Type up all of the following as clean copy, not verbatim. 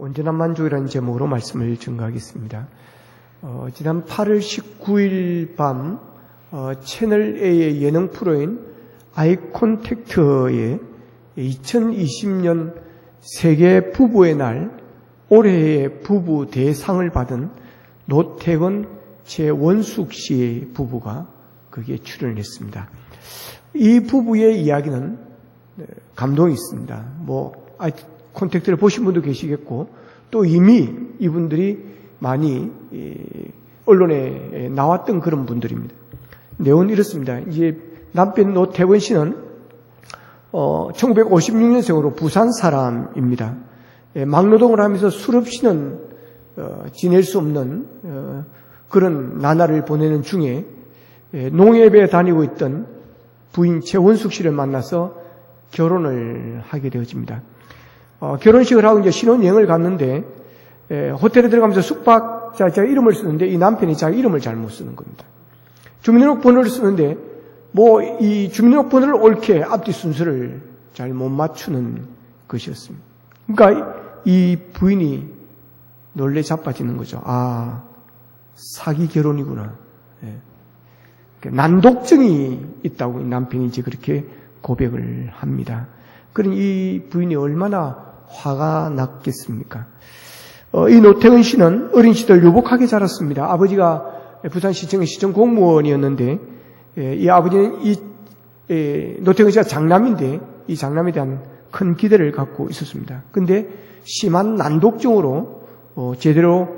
온전한 만족이라는 제목으로 말씀을 증거하겠습니다. 지난 8월 19일 밤 채널A의 예능 프로인 아이콘택트의 2020년 세계 부부의 날 올해의 부부 대상을 받은 노태근 최원숙 씨의 부부가 거기에 출연을 했습니다. 이 부부의 이야기는 감동이 있습니다. 콘택트를 보신 분도 계시겠고 또 이미 이분들이 많이 언론에 나왔던 그런 분들입니다. 내용은 이렇습니다. 이제 남편 노태근 씨는 1956년생으로 부산 사람입니다. 막노동을 하면서 술 없이는 지낼 수 없는 그런 나날을 보내는 중에 농협에 다니고 있던 부인 최원숙 씨를 만나서 결혼을 하게 되어집니다. 결혼식을 하고 이제 신혼여행을 갔는데 호텔에 들어가면서 숙박자 이름을 쓰는데 이 남편이 자기 이름을 잘못 쓰는 겁니다. 주민등록번호를 쓰는데 이 주민등록번호를 옳게 앞뒤 순서를 잘 못 맞추는 것이었습니다. 그러니까 이 부인이 놀래 자빠지는 거죠. 사기 결혼이구나. 난독증이 있다고 남편이 이제 그렇게 고백을 합니다. 그럼 이 부인이 얼마나 화가 났겠습니까? 이 노태근 씨는 어린 시절 유복하게 자랐습니다. 아버지가 부산시청의 시청 공무원이었는데 이 아버지는 노태근 씨가 장남인데 이 장남에 대한 큰 기대를 갖고 있었습니다. 근데 심한 난독증으로 제대로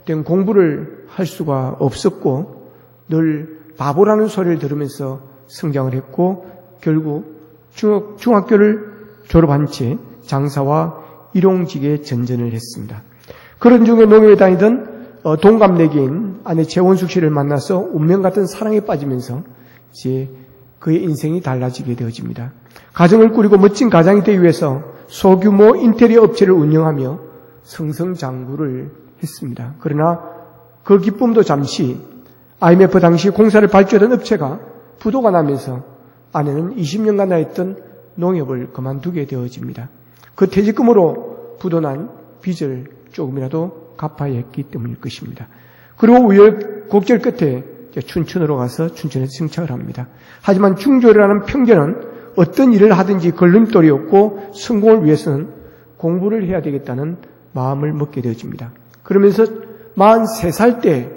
된 공부를 할 수가 없었고 늘 바보라는 소리를 들으면서 성장을 했고 결국 중학교를 졸업한 채 장사와 일용직에 전전을 했습니다. 그런 중에 농협에 다니던 동갑내기인 아내 최원숙 씨를 만나서 운명 같은 사랑에 빠지면서 이제 그의 인생이 달라지게 되어집니다. 가정을 꾸리고 멋진 가장이 되기 위해서 소규모 인테리어 업체를 운영하며 승승장구를 했습니다. 그러나 그 기쁨도 잠시 IMF 당시 공사를 발주하던 업체가 부도가 나면서 아내는 20년간 하였던 농협을 그만두게 되어집니다. 그 퇴직금으로 부도난 빚을 조금이라도 갚아야 했기 때문일 것입니다. 그리고 우여곡절 끝에 춘천으로 가서 춘천에서 정착을 합니다. 하지만 중졸이라는 편견은 어떤 일을 하든지 걸림돌이었고 성공을 위해서는 공부를 해야 되겠다는 마음을 먹게 되어집니다. 그러면서 43살 때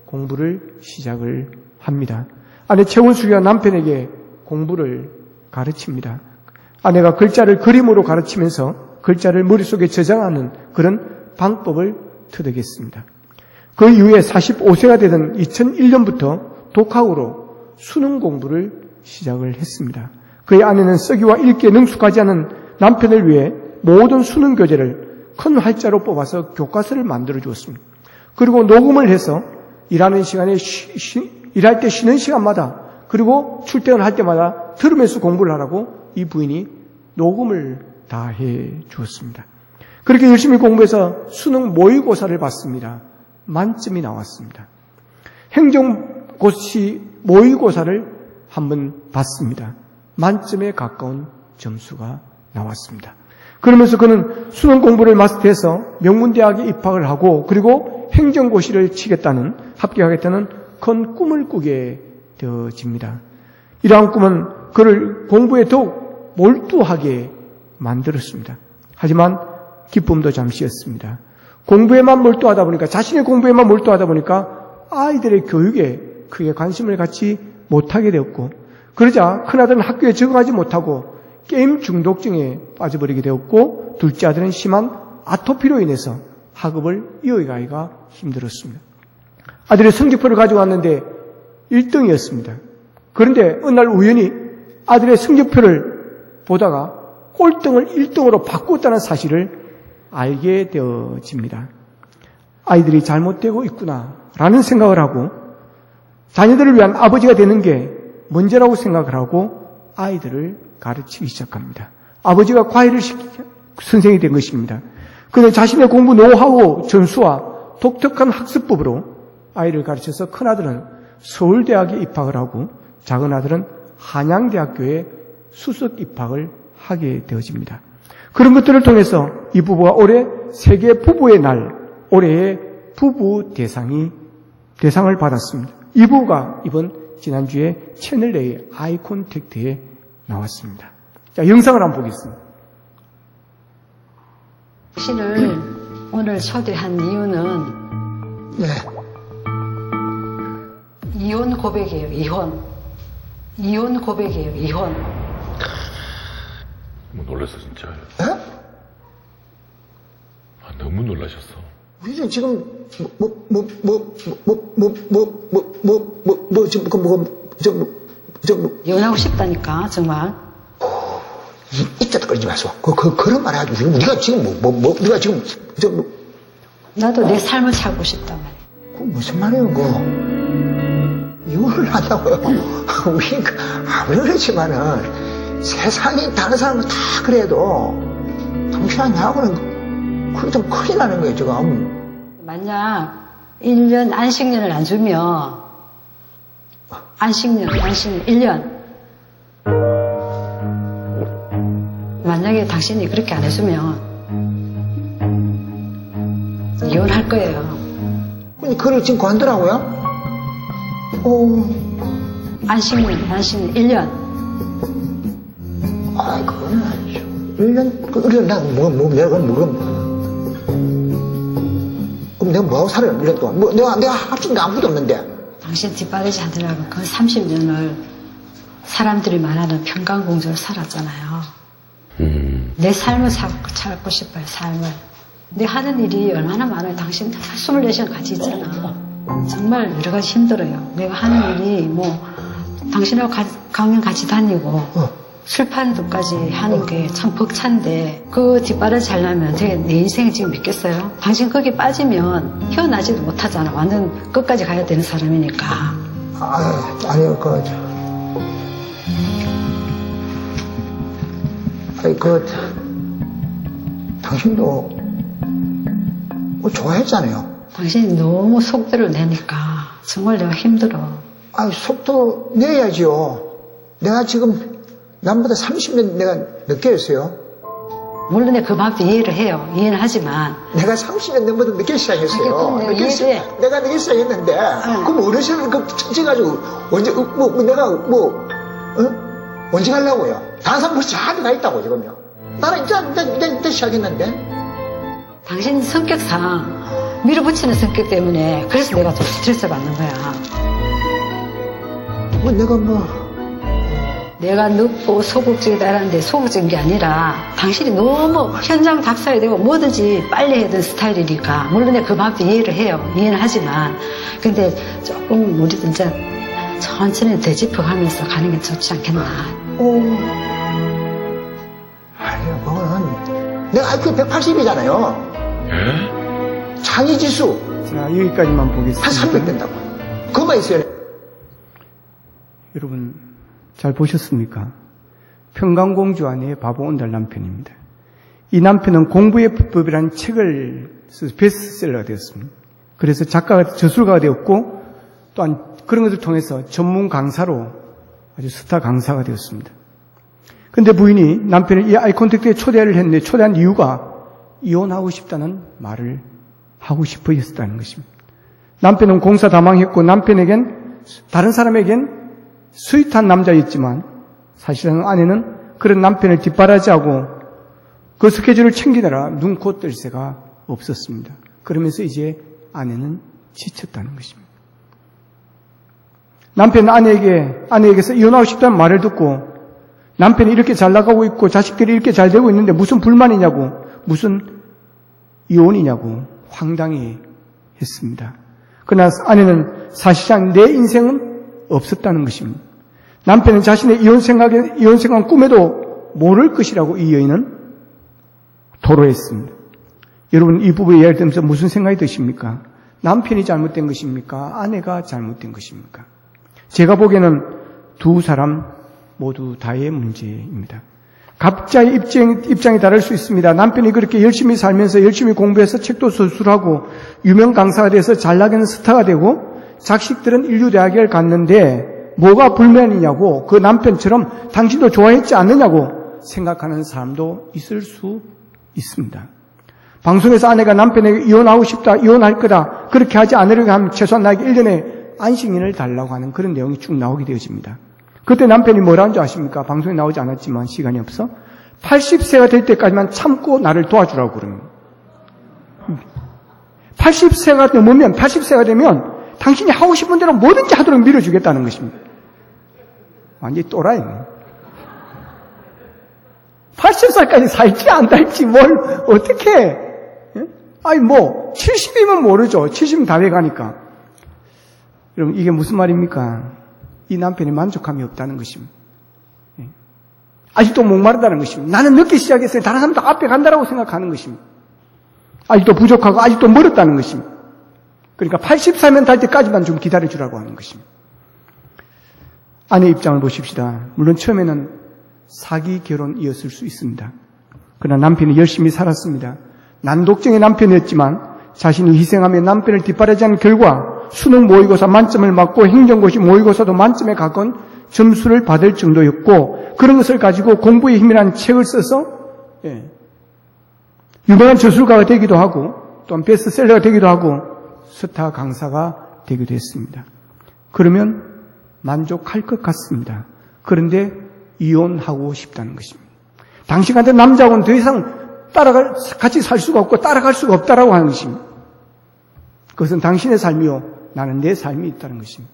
공부를 시작을 합니다. 아내 최원숙이가 남편에게 공부를 가르칩니다. 아내가 글자를 그림으로 가르치면서 글자를 머릿속에 저장하는 그런 방법을 터득했습니다. 그 이후에 45세가 되던 2001년부터 독학으로 수능 공부를 시작을 했습니다. 그의 아내는 쓰기와 읽기에 능숙하지 않은 남편을 위해 모든 수능 교재를 큰 활자로 뽑아서 교과서를 만들어 주었습니다. 그리고 녹음을 해서 일하는 시간에 일할 때 쉬는 시간마다 그리고 출퇴근할 때마다 들으면서 공부를 하라고 이 부인이 녹음을 다 해 주었습니다. 그렇게 열심히 공부해서 수능 모의고사를 봤습니다. 만점이 나왔습니다. 행정고시 모의고사를 한번 봤습니다. 만점에 가까운 점수가 나왔습니다. 그러면서 그는 수능 공부를 마스터해서 명문대학에 입학을 하고 그리고 행정고시를 치겠다는 합격하겠다는 큰 꿈을 꾸게 되어집니다. 이러한 꿈은 그를 공부에 더욱 몰두하게 만들었습니다. 하지만 기쁨도 잠시였습니다. 공부에만 몰두하다 보니까 자신의 공부에만 몰두하다 보니까 아이들의 교육에 크게 관심을 갖지 못하게 되었고 그러자 큰아들은 학교에 적응하지 못하고 게임 중독증에 빠져버리게 되었고 둘째 아들은 심한 아토피로 인해서 학업을 이어가기가 힘들었습니다. 아들의 성적표를 가져왔는데 1등이었습니다. 그런데 어느 날 우연히 아들의 성적표를 보다가 꼴등을 1등으로 바꿨다는 사실을 알게 되어집니다. 아이들이 잘못되고 있구나라는 생각을 하고 자녀들을 위한 아버지가 되는 게 문제라고 생각을 하고 아이들을 가르치기 시작합니다. 아버지가 과외를 시키는 선생이 된 것입니다. 그는 자신의 공부 노하우, 전수와 독특한 학습법으로 아이를 가르쳐서 큰아들은 서울대학에 입학을 하고 작은 아들은 한양대학교에 수석 입학을 하게 되어집니다. 그런 것들을 통해서 이 부부가 올해 세계 부부의 날, 올해의 부부 대상을 받았습니다. 이 부부가 이번 지난주에 채널 A의 아이 콘택트에 나왔습니다. 자, 영상을 한번 보겠습니다. 당신을 오늘 초대한 이유는 네. 이혼 고백이에요. 이혼 고백이에요. 이혼. 너무 놀랐어 진짜. 에? 아, 너무 놀라셨어. 우리는 지금 이혼하고 싶다니까 정말. 이자도 걸지 마소. 그런 말 하지. 네가 지금 네가 지금 나도 내 삶을 살고 싶단 말이야. 그 무슨 말이에요, 그거? 이혼을 한다고요? 우리 아무리 그렇지만은 세상에 다른 사람은 다 그래도 당신하고 나하고는 그게 좀 큰일 나는 거예요, 지금. 만약 1년 안식년을 안 주면 안식년 1년 만약에 당신이 그렇게 안 해주면 이혼할 거예요. 근데 그걸 지금 관두라고요? 안식년 1년. 아, 그건 아니죠. 1년, 그럼 내가 뭐하고 살아요, 1년 동안? 내가 합친 게 아무것도 없는데. 당신 뒷바라지 하더라고. 그 30년을 사람들이 말하는 평강공주로 살았잖아요. 내 삶을 살고 싶어요, 삶을. 내 하는 일이 얼마나 많아요. 당신 24시간 같이 있잖아. 정말 여러 가지 힘들어요. 내가 하는 일이 당신하고 강연 같이 다니고 술 파는 것까지 하는 게 참 벅찬데 그 뒷바라지 하려면 내 인생을 지금 믿겠어요? 당신 거기에 빠지면 헤어나지도 못하잖아. 완전 끝까지 가야 되는 사람이니까. 아니요, 당신도 좋아했잖아요. 당신이 너무 속도를 내니까 정말 내가 힘들어. 속도 내야지요. 내가 지금 남보다 30년 내가 늦게 했어요. 물론 내가 그 마음도 이해를 해요. 이해는 하지만. 내가 30년 넘보다 늦게 시작했어요. 내가 늦게 시작했는데, 그럼 어르신을 쳐가지고, 언제 가려고요? 다른 사람 벌써 한대 가 있다고, 지금요. 나는 이제 시작했는데. 당신 성격상 밀어붙이는 성격 때문에 그래서 내가 좀 스트레스 받는 거야. 내가 늦고 소극적이다라는데 소극적인 게 아니라 당신이 너무 현장 답사야 되고 뭐든지 빨리 해야 되는 스타일이니까 물론 내가 그 마음도 이해를 해요. 이해는 하지만 근데 조금 우리 진짜 천천히 되짚어가면서 가는 게 좋지 않겠나. 아니요, 그거는 내가 IQ 180이잖아요. 예? 창의지수 자, 여기까지만 보겠습니다. 한 300 된다고. 그거만 있어요. 여러분, 잘 보셨습니까? 평강공주 아내의 바보 온달 남편입니다. 이 남편은 공부의 비법이라는 책을 써서 베스트셀러가 되었습니다. 그래서 작가가, 저술가가 되었고, 또한 그런 것을 통해서 전문 강사로 아주 스타 강사가 되었습니다. 근데 부인이 남편을 이 아이 콘택트에 초대를 했는데 초대한 이유가 이혼하고 싶다는 말을 하고 싶어 했다는 것입니다. 남편은 공사 다망했고 남편에겐 다른 사람에겐 스윗한 남자였지만 사실은 아내는 그런 남편을 뒷바라지하고 그 스케줄을 챙기느라 눈코 뜰 새가 없었습니다. 그러면서 이제 아내는 지쳤다는 것입니다. 남편은 아내에게서 이혼하고 싶다는 말을 듣고 남편이 이렇게 잘 나가고 있고 자식들이 이렇게 잘 되고 있는데 무슨 불만이냐고 무슨 이혼이냐고 황당해 했습니다. 그러나 아내는 사실상 내 인생은 없었다는 것입니다. 남편은 자신의 이혼 생각은 꿈에도 모를 것이라고 이 여인은 토로했습니다. 여러분 이 부부의 이야기를 들으면서 무슨 생각이 드십니까? 남편이 잘못된 것입니까? 아내가 잘못된 것입니까? 제가 보기에는 두 사람 모두 다의 문제입니다. 각자의 입장이 다를 수 있습니다. 남편이 그렇게 열심히 살면서 열심히 공부해서 책도 서술하고 유명 강사가 돼서 잘나가는 스타가 되고 자식들은 인류대학을 갔는데 뭐가 불만이냐고 그 남편처럼 당신도 좋아했지 않느냐고 생각하는 사람도 있을 수 있습니다. 방송에서 아내가 남편에게 이혼하고 싶다, 이혼할 거다, 그렇게 하지 않으려고 하면 최소한 나에게 1년의 안식년을 달라고 하는 그런 내용이 쭉 나오게 되어집니다. 그때 남편이 뭐라는 줄 아십니까? 방송에 나오지 않았지만 시간이 없어 80세가 될 때까지만 참고 나를 도와주라고 그러는 거예요. 80세가 되면 당신이 하고 싶은 대로 뭐든지 하도록 밀어주겠다는 것입니다. 완전히 또라이네. 80살까지 살지 안 살지 뭘 어떻게 해? 아니 70이면 모르죠. 70은 다 돼가니까. 여러분 이게 무슨 말입니까? 이 남편이 만족함이 없다는 것입니다. 아직도 목마르다는 것입니다. 나는 늦게 시작했어요. 다른 사람도 앞에 간다라고 생각하는 것입니다. 아직도 부족하고 아직도 멀었다는 것입니다. 그러니까 80살면 달 때까지만 좀 기다려주라고 하는 것입니다. 아내 입장을 보십시다. 물론 처음에는 사기 결혼이었을 수 있습니다. 그러나 남편이 열심히 살았습니다. 난독증의 남편이었지만 자신이 희생하며 남편을 뒷바라지한 결과 수능 모의고사 만점을 맞고 행정고시 모의고사도 만점에 가까운 점수를 받을 정도였고 그런 것을 가지고 공부의 힘이라는 책을 써서 유명한 저술가가 되기도 하고 또한 베스트셀러가 되기도 하고 스타 강사가 되기도 했습니다. 그러면 만족할 것 같습니다. 그런데 이혼하고 싶다는 것입니다. 당신 같은 남자하고는 더 이상 같이 살 수가 없고 따라갈 수가 없다라고 하는 것입니다. 그것은 당신의 삶이요 나는 내 삶이 있다는 것입니다.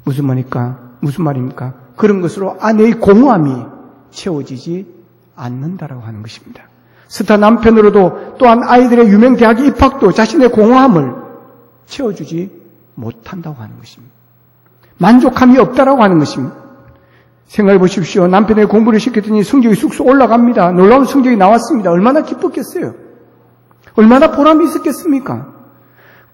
무슨 말입니까? 그런 것으로 아내의 공허함이 채워지지 않는다라고 하는 것입니다. 스타 남편으로도 또한 아이들의 유명 대학 입학도 자신의 공허함을 채워주지 못한다고 하는 것입니다. 만족함이 없다라고 하는 것입니다. 생각해 보십시오. 남편의 공부를 시켰더니 성적이 쑥쑥 올라갑니다. 놀라운 성적이 나왔습니다. 얼마나 기뻤겠어요? 얼마나 보람이 있었겠습니까?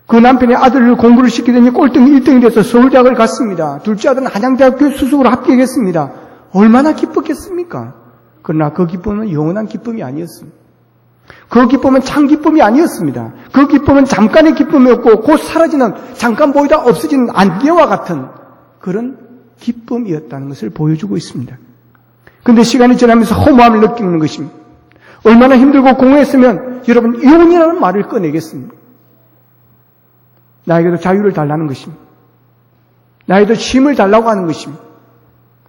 그 남편의 아들을 공부를 시키더니 꼴등 1등이 돼서 서울대학을 갔습니다. 둘째 아들은 한양대학교 수석으로 합격했습니다. 얼마나 기뻤겠습니까? 그러나 그 기쁨은 영원한 기쁨이 아니었습니다. 그 기쁨은 참 기쁨이 아니었습니다. 그 기쁨은 잠깐의 기쁨이었고 곧 사라지는 잠깐 보이다 없어지는 안개와 같은 그런 기쁨이었다는 것을 보여주고 있습니다. 그런데 시간이 지나면서 허무함을 느끼는 것입니다. 얼마나 힘들고 공허했으면 여러분 이혼이라는 말을 꺼내겠습니까? 나에게도 자유를 달라는 것입니다. 나에게도 쉼을 달라고 하는 것입니다.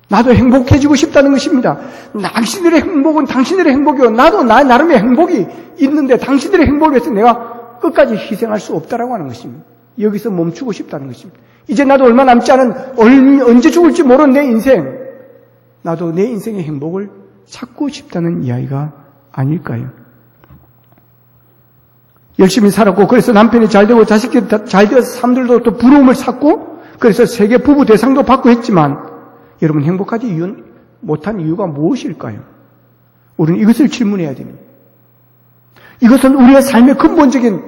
나도 행복해지고 싶다는 것입니다. 당신들의 행복은 당신들의 행복이요. 나도 나름의 행복이 있는데 당신들의 행복을 위해서 내가 끝까지 희생할 수 없다라고 하는 것입니다. 여기서 멈추고 싶다는 것입니다. 이제 나도 얼마 남지 않은 언제 죽을지 모르는 내 인생, 나도 내 인생의 행복을 찾고 싶다는 이야기가 아닐까요? 열심히 살았고 그래서 남편이 잘되고 자식들이 잘되어서 사람들도 또 부러움을 샀고 그래서 세계 부부 대상도 받고 했지만 여러분 행복하지 못한 이유가 무엇일까요? 우리는 이것을 질문해야 됩니다. 이것은 우리의 삶의 근본적인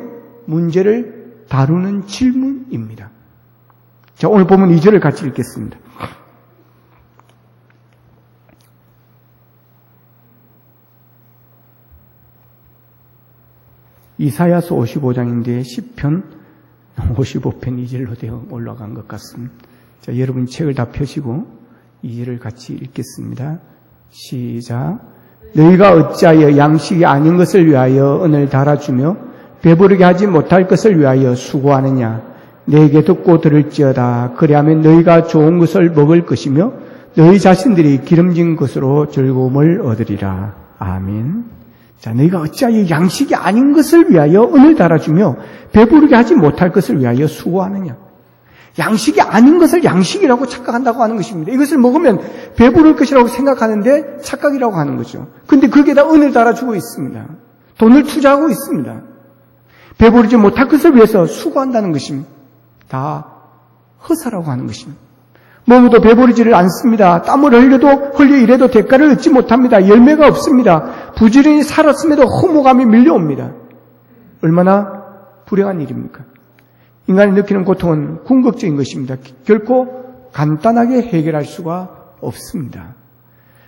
문제를 다루는 질문입니다. 자, 오늘 보면 2절을 같이 읽겠습니다. 이사야서 55장인데 10편 55편 2절로 되어 올라간 것 같습니다. 자, 여러분 책을 다 펴시고 2절을 같이 읽겠습니다. 시작. 너희가 어찌하여 양식이 아닌 것을 위하여 은을 달아주며 배부르게 하지 못할 것을 위하여 수고하느냐. 내게 듣고 들을지어다. 그리하면 너희가 좋은 것을 먹을 것이며 너희 자신들이 기름진 것으로 즐거움을 얻으리라. 아멘. 자, 너희가 어찌하여 양식이 아닌 것을 위하여 은을 달아주며 배부르게 하지 못할 것을 위하여 수고하느냐. 양식이 아닌 것을 양식이라고 착각한다고 하는 것입니다. 이것을 먹으면 배부를 것이라고 생각하는데 착각이라고 하는 거죠. 근데 거기에다 은을 달아주고 있습니다. 돈을 투자하고 있습니다. 배부르지 못할 것을 위해서 수고한다는 것입니다. 다 허사라고 하는 것입니다. 몸도 배부르지를 않습니다. 땀을 흘려 일해도 대가를 얻지 못합니다. 열매가 없습니다. 부지런히 살았음에도 허무감이 밀려옵니다. 얼마나 불행한 일입니까? 인간이 느끼는 고통은 궁극적인 것입니다. 결코 간단하게 해결할 수가 없습니다.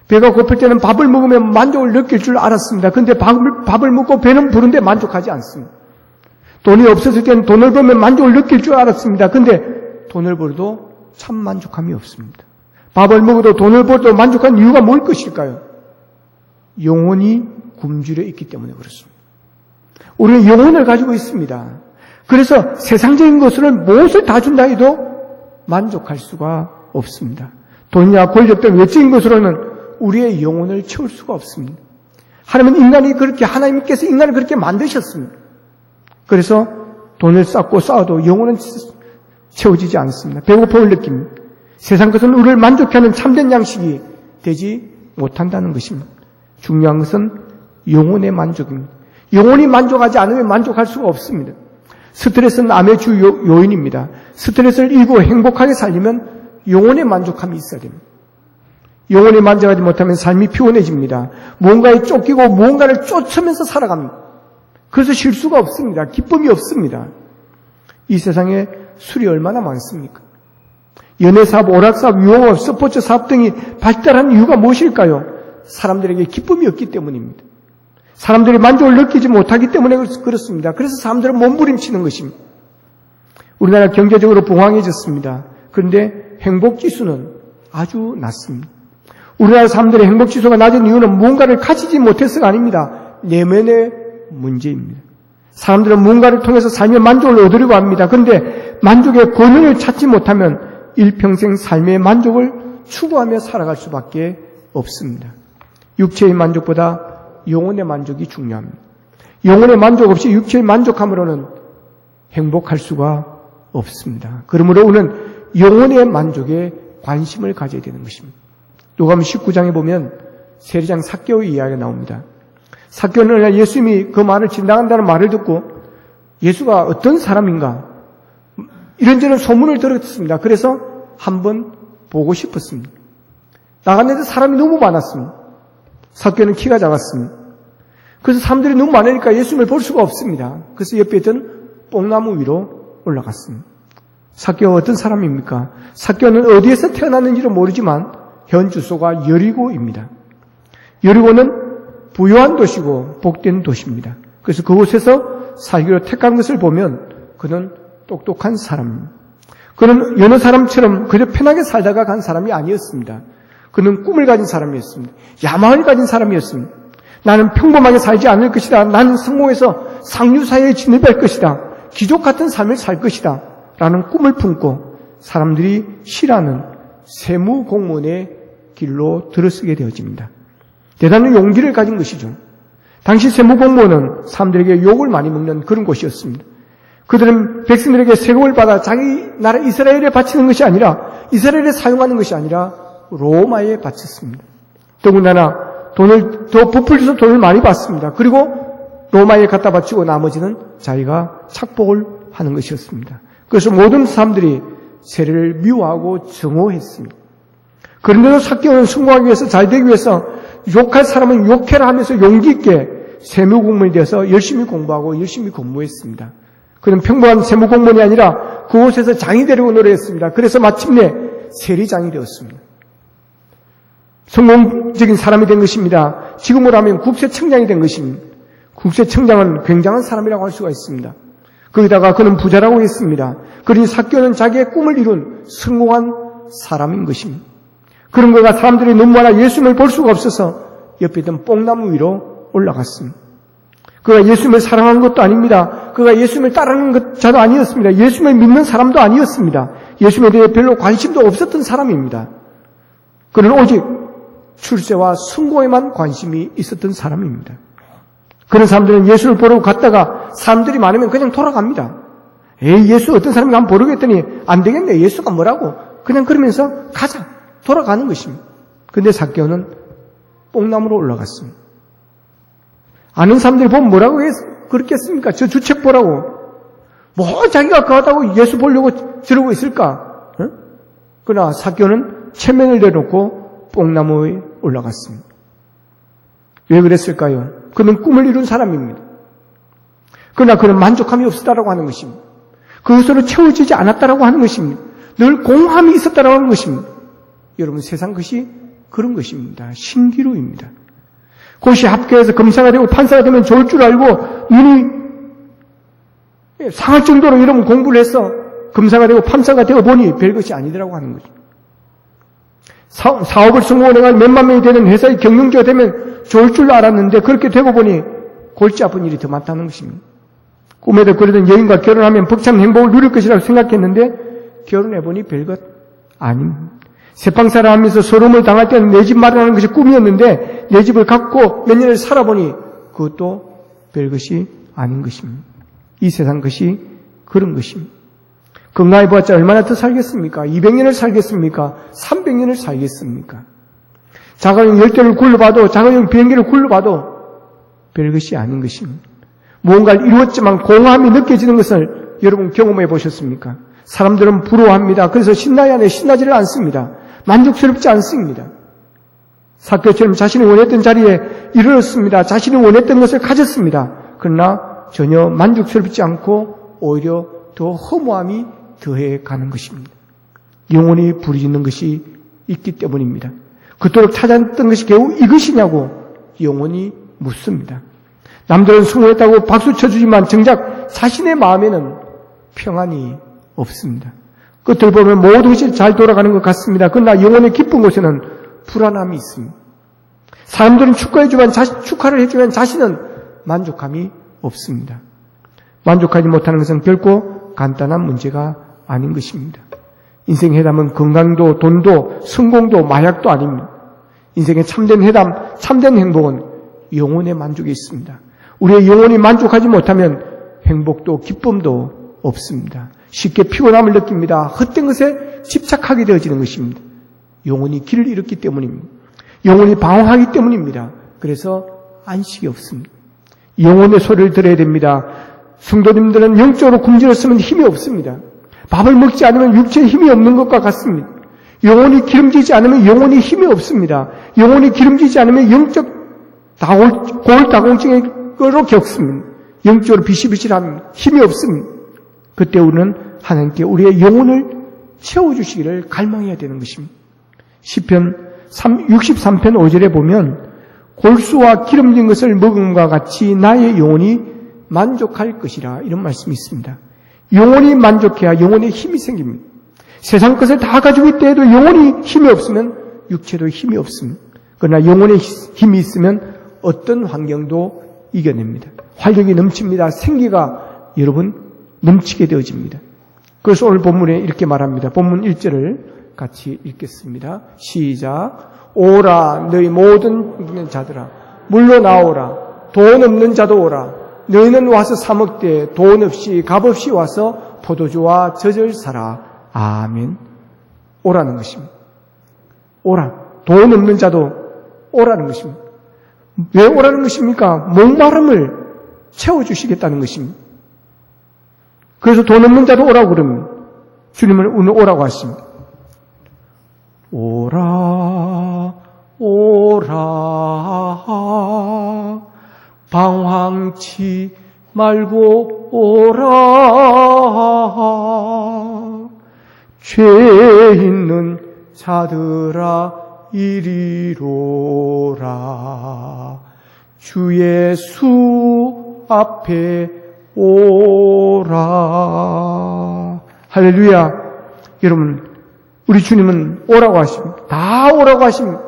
배가 고플 때는 밥을 먹으면 만족을 느낄 줄 알았습니다. 그런데 밥을 먹고 배는 부른데 만족하지 않습니다. 돈이 없었을 때는 돈을 벌면 만족을 느낄 줄 알았습니다. 그런데 돈을 벌어도 참 만족함이 없습니다. 밥을 먹어도 돈을 벌어도 만족한 이유가 뭘 것일까요? 영혼이 굶주려 있기 때문에 그렇습니다. 우리는 영혼을 가지고 있습니다. 그래서 세상적인 것을 무엇을 다 준다 해도 만족할 수가 없습니다. 돈이나 권력 등 외적인 것으로는 우리의 영혼을 채울 수가 없습니다. 하나님께서 인간을 그렇게 만드셨습니다. 그래서 돈을 쌓아도 영혼은 채워지지 않습니다. 배고픔을 느낍니다. 세상 것은 우리를 만족하는 참된 양식이 되지 못한다는 것입니다. 중요한 것은 영혼의 만족입니다. 영혼이 만족하지 않으면 만족할 수가 없습니다. 스트레스는 암의 주 요인입니다. 스트레스를 이기고 행복하게 살려면 영혼의 만족함이 있어야 됩니다. 영혼이 만족하지 못하면 삶이 피곤해집니다. 무언가에 쫓기고 무언가를 쫓으면서 살아갑니다. 그래서 쉴 수가 없습니다. 기쁨이 없습니다. 이 세상에 술이 얼마나 많습니까? 연애사업, 오락사업, 유흥업, 스포츠 사업 등이 발달한 이유가 무엇일까요? 사람들에게 기쁨이 없기 때문입니다. 사람들이 만족을 느끼지 못하기 때문에 그렇습니다. 그래서 사람들은 몸부림치는 것입니다. 우리나라 경제적으로 부황해졌습니다. 그런데 행복지수는 아주 낮습니다. 우리나라 사람들의 행복지수가 낮은 이유는 무언가를 가지지 못해서가 아닙니다. 내면의 문제입니다. 사람들은 무언가를 통해서 삶의 만족을 얻으려고 합니다. 그런데 만족의 근원을 찾지 못하면 일평생 삶의 만족을 추구하며 살아갈 수밖에 없습니다. 육체의 만족보다 영혼의 만족이 중요합니다. 영혼의 만족 없이 육체의 만족함으로는 행복할 수가 없습니다. 그러므로 우리는 영혼의 만족에 관심을 가져야 되는 것입니다. 누가복음 19장에 보면 세리장 삭개오의 이야기가 나옵니다. 삭개오는 예수님이 그 말을 진단한다는 말을 듣고 예수가 어떤 사람인가 이런저런 소문을 들었습니다. 그래서 한번 보고 싶었습니다. 나갔는데 사람이 너무 많았습니다. 삭개오는 키가 작았습니다. 그래서 사람들이 너무 많으니까 예수님을 볼 수가 없습니다. 그래서 옆에 있던 뽕나무 위로 올라갔습니다. 삭개오가 어떤 사람입니까? 삭개오는 어디에서 태어났는지를 모르지만 현 주소가 여리고입니다. 여리고는 부유한 도시고 복된 도시입니다. 그래서 그곳에서 살기로 택한 것을 보면 그는 똑똑한 사람입니다. 그는 여느 사람처럼 그저 편하게 살다가 간 사람이 아니었습니다. 그는 꿈을 가진 사람이었습니다. 야망을 가진 사람이었습니다. 나는 평범하게 살지 않을 것이다. 나는 성공해서 상류사회에 진입할 것이다. 귀족 같은 삶을 살 것이다. 라는 꿈을 품고 사람들이 싫어하는 세무공무원의 길로 들어서게 되어집니다. 대단한 용기를 가진 것이죠. 당시 세무공무원은 사람들에게 욕을 많이 먹는 그런 곳이었습니다. 그들은 백성들에게 세금을 받아 자기 나라 이스라엘에 바치는 것이 아니라 이스라엘에 사용하는 것이 아니라 로마에 바쳤습니다. 더군다나 돈을 더 부풀려서 돈을 많이 받습니다. 그리고 로마에 갖다 바치고 나머지는 자기가 착복을 하는 것이었습니다. 그래서 모든 사람들이 세례를 미워하고 증오했습니다. 그런데도 삭개오는 성공하기 위해서 잘 되기 위해서 욕할 사람은 욕해라 하면서 용기 있게 세무공무원이 되어서 열심히 공부하고 열심히 근무했습니다. 그는 평범한 세무공무원이 아니라 그곳에서 장이 되려고 노력했습니다. 그래서 마침내 세리장이 되었습니다. 성공적인 사람이 된 것입니다. 지금으로 하면 국세청장이 된 것입니다. 국세청장은 굉장한 사람이라고 할 수가 있습니다. 거기다가 그는 부자라고 했습니다. 그러니 삭개오는 자기의 꿈을 이룬 성공한 사람인 것입니다. 그런 그가 사람들이 너무 많아 예수님을 볼 수가 없어서 옆에 있던 뽕나무 위로 올라갔습니다. 그가 예수님을 사랑하는 것도 아닙니다. 그가 예수님을 따르는 자도 아니었습니다. 예수님을 믿는 사람도 아니었습니다. 예수님에 대해 별로 관심도 없었던 사람입니다. 그는 오직 출세와 성공에만 관심이 있었던 사람입니다. 그런 사람들은 예수를 보러 갔다가 사람들이 많으면 그냥 돌아갑니다. 예수 어떤 사람인가 한번 보려고 했더니 안 되겠네. 예수가 뭐라고. 그냥 그러면서 가자. 돌아가는 것입니다. 그런데 삭개오는 뽕나무로 올라갔습니다. 아는 사람들이 보면 뭐라고 그랬겠습니까? 저 주책 보라고. 뭐 자기가 가다고 예수 보려고 저러고 있을까? 응? 그러나 삭개오는 체면을 내놓고 뽕나무에 올라갔습니다. 왜 그랬을까요? 그는 꿈을 이룬 사람입니다. 그러나 그는 만족함이 없었다라고 하는 것입니다. 그것으로 채워지지 않았다라고 하는 것입니다. 늘 공함이 있었다라고 하는 것입니다. 여러분 세상 것이 그런 것입니다. 신기루입니다. 그것이 합격해서 검사가 되고 판사가 되면 좋을 줄 알고 눈이 상할 정도로 이런 공부를 해서 검사가 되고 판사가 되어 보니 별것이 아니더라고 하는 거죠. 사업을 성공해가 몇만 명이 되는 회사의 경영자가 되면 좋을 줄 알았는데 그렇게 되고 보니 골치 아픈 일이 더 많다는 것입니다. 꿈에도 그러던 여인과 결혼하면 벅찬 행복을 누릴 것이라고 생각했는데 결혼해보니 별것 아닙니다. 세방살을 하면서 소름을 당할 때는 내 집 마련하는 것이 꿈이었는데 내 집을 갖고 몇 년을 살아보니 그것도 별것이 아닌 것입니다. 이 세상 것이 그런 것입니다. 건강해보았자 얼마나 더 살겠습니까? 200년을 살겠습니까? 300년을 살겠습니까? 자가용 열대를 굴러봐도 자가용 비행기를 굴러봐도 별것이 아닌 것입니다. 무언가를 이루었지만 공허함이 느껴지는 것을 여러분 경험해 보셨습니까? 사람들은 부러워합니다. 그래서 신나야 하는데 신나지를 않습니다. 만족스럽지 않습니다. 삭개오처럼 자신이 원했던 자리에 이르렀습니다. 자신이 원했던 것을 가졌습니다. 그러나 전혀 만족스럽지 않고 오히려 더 허무함이 더해가는 것입니다. 영혼이 부르짖는 것이 있기 때문입니다. 그토록 찾았던 것이 겨우 이것이냐고 영혼이 묻습니다. 남들은 성공했다고 박수 쳐주지만 정작 자신의 마음에는 평안이 없습니다. 끝을 보면 모든 것이 잘 돌아가는 것 같습니다. 그러나 영혼의 기쁜 곳에는 불안함이 있습니다. 사람들은 축하를 해주면 자신은 만족함이 없습니다. 만족하지 못하는 것은 결코 간단한 문제가 아닌 것입니다. 인생의 해답은 건강도 돈도 성공도 마약도 아닙니다. 인생의 참된 해답, 참된 행복은 영혼의 만족에 있습니다. 우리의 영혼이 만족하지 못하면 행복도 기쁨도 없습니다. 쉽게 피곤함을 느낍니다. 헛된 것에 집착하게 되어지는 것입니다. 영혼이 길을 잃었기 때문입니다. 영혼이 방황하기 때문입니다. 그래서 안식이 없습니다. 영혼의 소리를 들어야 됩니다. 성도님들은 영적으로 굶주렸으면 힘이 없습니다. 밥을 먹지 않으면 육체에 힘이 없는 것과 같습니다. 영혼이 기름지지 않으면 영혼이 힘이 없습니다. 영혼이 기름지지 않으면 영적 고울다공증으로 겪습니다. 영적으로 비실비실합니다. 힘이 없습니다. 그때 우리는 하나님께 우리의 영혼을 채워주시기를 갈망해야 되는 것입니다. 시편 63편 5절에 보면 골수와 기름진 것을 먹음과 같이 나의 영혼이 만족할 것이라 이런 말씀이 있습니다. 영혼이 만족해야 영혼에 힘이 생깁니다. 세상 것을 다 가지고 있다 해도 영혼이 힘이 없으면 육체도 힘이 없습니다. 그러나 영혼의 힘이 있으면 어떤 환경도 이겨냅니다. 활력이 넘칩니다. 생기가 여러분 넘치게 되어집니다. 그래서 오늘 본문에 이렇게 말합니다. 본문 1절을 같이 읽겠습니다. 시작. 오라 너희 모든 자들아 물러나오라 돈 없는 자도 오라 너희는 와서 사 먹되 돈 없이 값 없이 와서 포도주와 젖을 사라. 아멘. 오라는 것입니다. 오라. 돈 없는 자도 오라는 것입니다. 왜 오라는 것입니까? 목마름을 채워주시겠다는 것입니다. 그래서 돈 없는 자도 오라고 그러면 주님은 오늘 오라고 하십니다. 오라 오라 방황치 말고 오라 죄 있는 자들아 이리로라 주 예수 앞에 오라. 할렐루야. 여러분 우리 주님은 오라고 하십니다. 다 오라고 하십니다.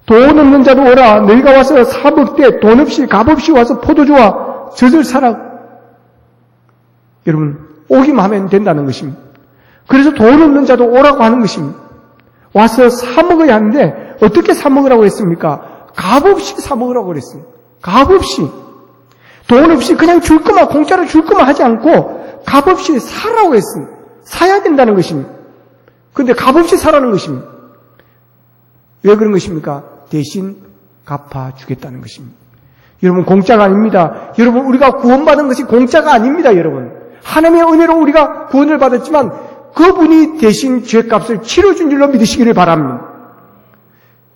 돈 없는 자도 오라. 너희가 와서 사 먹되 돈 없이 값 없이 와서 포도주와 젖을 사라. 여러분 오기만 하면 된다는 것입니다. 그래서 돈 없는 자도 오라고 하는 것입니다. 와서 사 먹어야 하는데 어떻게 사 먹으라고 했습니까? 값 없이 사 먹으라고 그랬습니다. 값 없이. 돈 없이 그냥 줄 것만 공짜로 줄 것만 하지 않고 값 없이 사라고 했습니다. 사야 된다는 것입니다. 그런데 값 없이 사라는 것입니다. 왜 그런 것입니까? 대신 갚아주겠다는 것입니다. 여러분 공짜가 아닙니다. 여러분 우리가 구원받은 것이 공짜가 아닙니다. 여러분 하나님의 은혜로 우리가 구원을 받았지만 그분이 대신 죄값을 치러준 줄로 믿으시기를 바랍니다.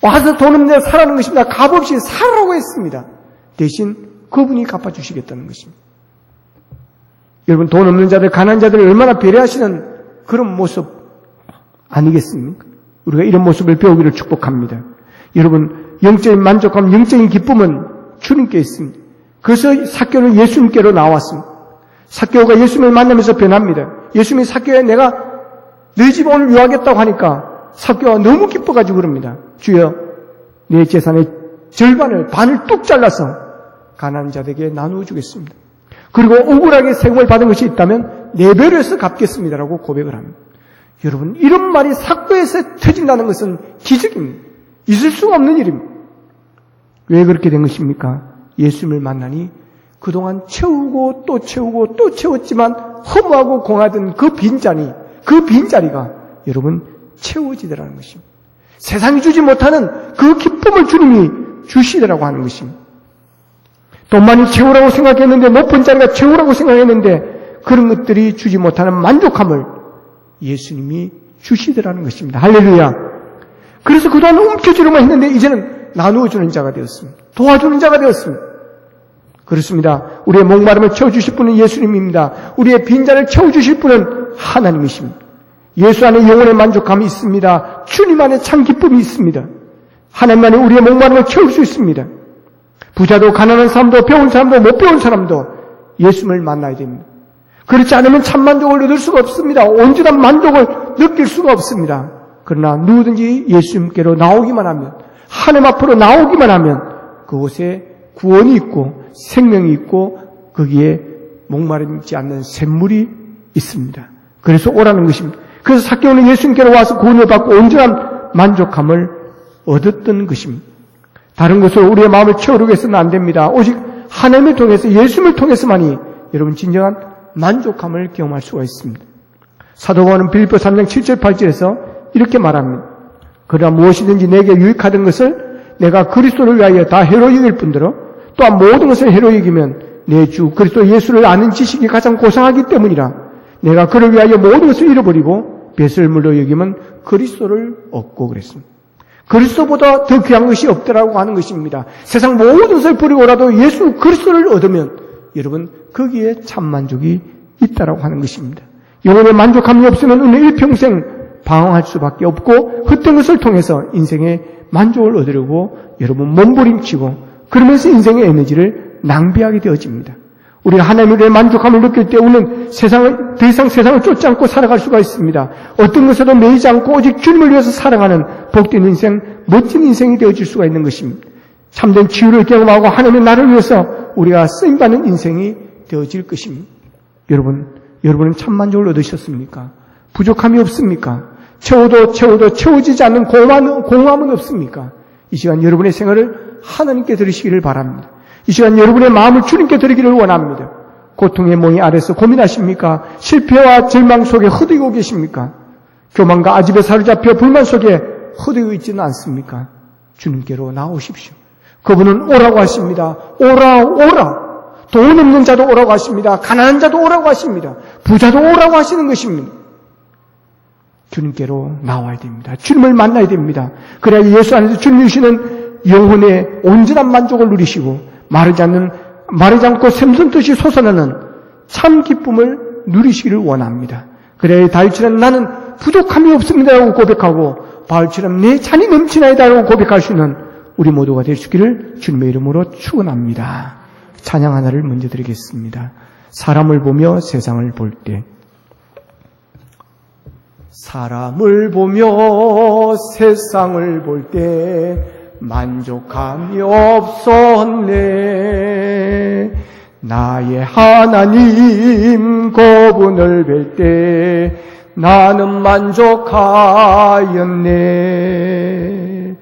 와서 돈 없는 데 사라는 것입니다. 값 없이 사라고 했습니다. 대신 그분이 갚아주시겠다는 것입니다. 여러분 돈 없는 자들, 가난한 자들을 얼마나 배려하시는 그런 모습 아니겠습니까? 우리가 이런 모습을 배우기를 축복합니다. 여러분 영적인 만족감, 영적인 기쁨은 주님께 있습니다. 그래서 삭개오는 예수님께로 나왔습니다. 삭개오가 예수님을 만나면서 변합니다. 예수님이 삭개오야 내가 너희 집 오늘 유하겠다고 하니까 삭개오가 너무 기뻐가지고 그럽니다. 주여 내 재산의 절반을, 반을 뚝 잘라서 가난한 자들에게 나누어 주겠습니다. 그리고 억울하게 세금을 받은 것이 있다면 4배로 해서 갚겠습니다라고 고백을 합니다. 여러분, 이런 말이 사고에서 터진다는 것은 기적입니다. 있을 수가 없는 일입니다. 왜 그렇게 된 것입니까? 예수님을 만나니 그동안 채우고 또 채우고 또 채웠지만 허무하고 공하던 그 빈자리가 여러분 채워지더라는 것입니다. 세상이 주지 못하는 그 기쁨을 주님이 주시더라고 하는 것입니다. 돈 많이 채우라고 생각했는데, 높은 자리가 채우라고 생각했는데 그런 것들이 주지 못하는 만족함을 예수님이 주시더라는 것입니다. 할렐루야. 그래서 그동안 움켜쥐려만 했는데 이제는 나누어주는 자가 되었습니다. 도와주는 자가 되었습니다. 그렇습니다. 우리의 목마름을 채워주실 분은 예수님입니다. 우리의 빈자를 채워주실 분은 하나님이십니다. 예수 안에 영혼의 만족감이 있습니다. 주님 안에 참 기쁨이 있습니다. 하나님 안에 우리의 목마름을 채울 수 있습니다. 부자도 가난한 사람도 배운 사람도 못 배운 사람도 예수님을 만나야 됩니다. 그렇지 않으면 참 만족을 얻을 수가 없습니다. 온전한 만족을 느낄 수가 없습니다. 그러나 누구든지 예수님께로 나오기만 하면, 하나님 앞으로 나오기만 하면 그곳에 구원이 있고 생명이 있고 거기에 목마르지 않는 샘물이 있습니다. 그래서 오라는 것입니다. 그래서 삭개오는 예수님께로 와서 구원을 받고 온전한 만족함을 얻었던 것입니다. 다른 것으로 우리의 마음을 채우려고 해서는 안 됩니다. 오직 하나님을 통해서, 예수님을 통해서만이 여러분 진정한 만족함을 경험할 수가 있습니다. 사도 바울은 빌립보 3장 7절 8절에서 이렇게 말합니다. 그러나 무엇이든지 내게 유익하던 것을 내가 그리스도를 위하여 다 해로 여길 뿐더러 또한 모든 것을 해로 여기면 내 주 그리스도 예수를 아는 지식이 가장 고상하기 때문이라. 내가 그를 위하여 모든 것을 잃어버리고 뱃을 물로 여기면 그리스도를 얻고 그랬습니다. 그리스도보다 더 귀한 것이 없더라고 하는 것입니다. 세상 모든 것을 버리고라도 예수 그리스도를 얻으면 여러분 거기에 참 만족이 있다라고 하는 것입니다. 영혼의 만족함이 없으면 오늘 일평생 방황할 수밖에 없고 헛된 것을 통해서 인생의 만족을 얻으려고 여러분 몸부림치고 그러면서 인생의 에너지를 낭비하게 되어집니다. 우리가 하나님의 만족함을 느낄 때 우리는 더 이상 세상을 쫓지 않고 살아갈 수가 있습니다. 어떤 것에도 매이지 않고 오직 주님을 위해서 살아가는 복된 인생, 멋진 인생이 되어질 수가 있는 것입니다. 참된 치유를 경험하고 하나님의 나를 위해서 우리가 쓰임받는 인생이 되어질 것입니다. 여러분은 참 만족을 얻으셨습니까? 부족함이 없습니까? 채워도 채워지지 않는 공허함은 없습니까? 이 시간 여러분의 생활을 하나님께 드리시기를 바랍니다. 이 시간 여러분의 마음을 주님께 드리기를 원합니다. 고통의 몽이 아래서 고민하십니까? 실패와 절망 속에 허덕이고 계십니까? 교만과 아집에 사로잡혀 불만 속에 허덕이고 있지는 않습니까? 주님께로 나오십시오. 그분은 오라고 하십니다. 오라. 돈 없는 자도 오라고 하십니다. 가난한 자도 오라고 하십니다. 부자도 오라고 하시는 것입니다. 주님께로 나와야 됩니다. 주님을 만나야 됩니다. 그래야 예수 안에서 주님이 주시는 영혼의 온전한 만족을 누리시고 마르지 않고 샘솟듯이 솟아나는 참 기쁨을 누리시기를 원합니다. 그래야 다윗처럼 나는 부족함이 없습니다라고 고백하고 바울처럼 내 잔이 넘치나이다라고 고백할 수 있는 우리 모두가 될 수 있기를 주님의 이름으로 축원합니다. 찬양 하나를 먼저 드리겠습니다. 사람을 보며 세상을 볼 때, 사람을 보며 세상을 볼 때 만족함이 없었네. 나의 하나님 그분을 뵐 때 나는 만족하였네.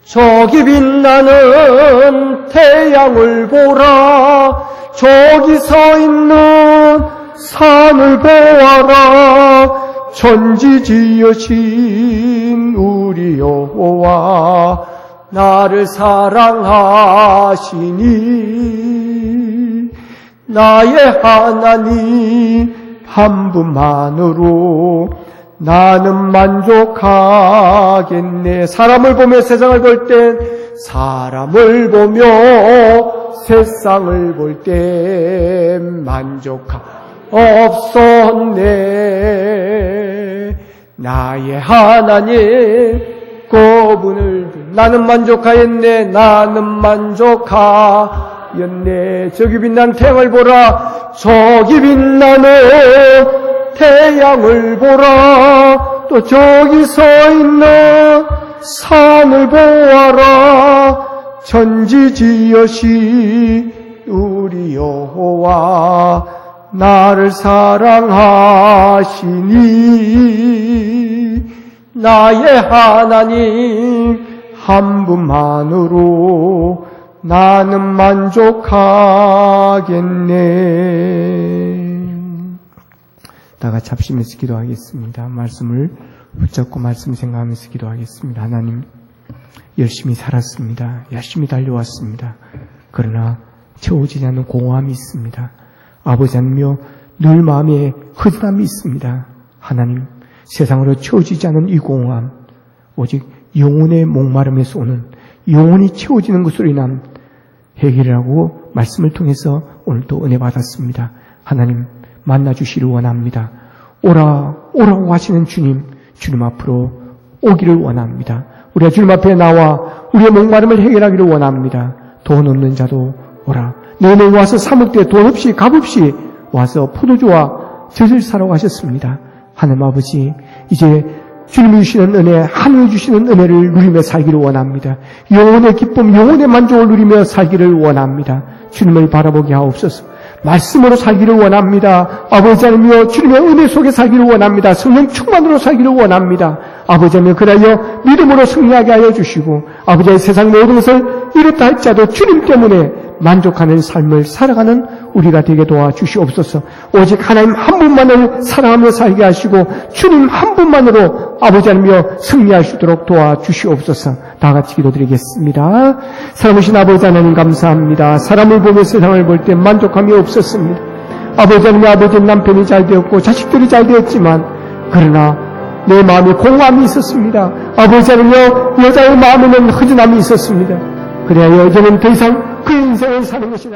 저기 빛나는 태양을 보라. 저기 서 있는 산을 보아라. 천지 지으신 우리 여호와 나를 사랑하시니 나의 하나님 한 분만으로 나는 만족하겠네. 사람을 보며 세상을 볼 땐, 사람을 보며 세상을 볼 땐 만족함 없었네. 나의 하나님 그분을 나는 만족하였네. 나는 만족하였네. 저기 빛나는 태양을 보라. 저기 빛나는 태양을 보라. 또 저기 서 있는 산을 보아라. 천지 지으시 우리 여호와 나를 사랑하시니 나의 하나님 한 분만으로 나는 만족하겠네. 다 같이 합심해서 기도하겠습니다. 말씀을 붙잡고 말씀 생각하면서 기도하겠습니다. 하나님, 열심히 살았습니다. 열심히 달려왔습니다. 그러나 채워지지 않는 공허함이 있습니다. 아버지 하나님여, 늘 마음에 허전함이 있습니다. 하나님, 세상으로 채워지지 않은 이 공허함, 오직 영혼의 목마름에서 오는 영혼이 채워지는 것으로 인한 해결이라고 말씀을 통해서 오늘도 은혜 받았습니다. 하나님, 만나주시를 원합니다. 오라고 하시는 주님 앞으로 오기를 원합니다. 우리가 주님 앞에 나와 우리의 목마름을 해결하기를 원합니다. 돈 없는 자도 오라. 너희는 와서 사 먹되 돈 없이 값 없이 와서 포도주와 젖을 사러 가셨습니다. 하나님 아버지, 이제 주님이 주시는 은혜, 하늘이 주시는 은혜를 누리며 살기를 원합니다. 영혼의 기쁨, 영혼의 만족을 누리며 살기를 원합니다. 주님을 바라보게 하옵소서. 말씀으로 살기를 원합니다. 아버지 하나님이여, 주님의 은혜 속에 살기를 원합니다. 성령 충만으로 살기를 원합니다. 아버지 하나님, 그리하여 믿음으로 승리하게 하여 주시고, 아버지의 세상 모든 것을 이렇다 할지라도 주님 때문에 만족하는 삶을 살아가는 우리가 되게 도와주시옵소서. 오직 하나님 한 분만을 사랑하며 살게 하시고 주님 한 분만으로 아버지 하나님이여 승리할 수 있도록 도와주시옵소서. 다 같이 기도드리겠습니다. 사랑하신 아버지 하나님 감사합니다. 사람을 보며 세상을 볼 때 만족함이 없었습니다. 아버지 하나님, 아버지 남편이 잘 되었고 자식들이 잘 되었지만 그러나 내 마음에 공허함이 있었습니다. 아버지 하나님이여, 여자의 마음에는 허전함이 있었습니다. 그래야 여자는 더 이상 그 인생을 사는 것이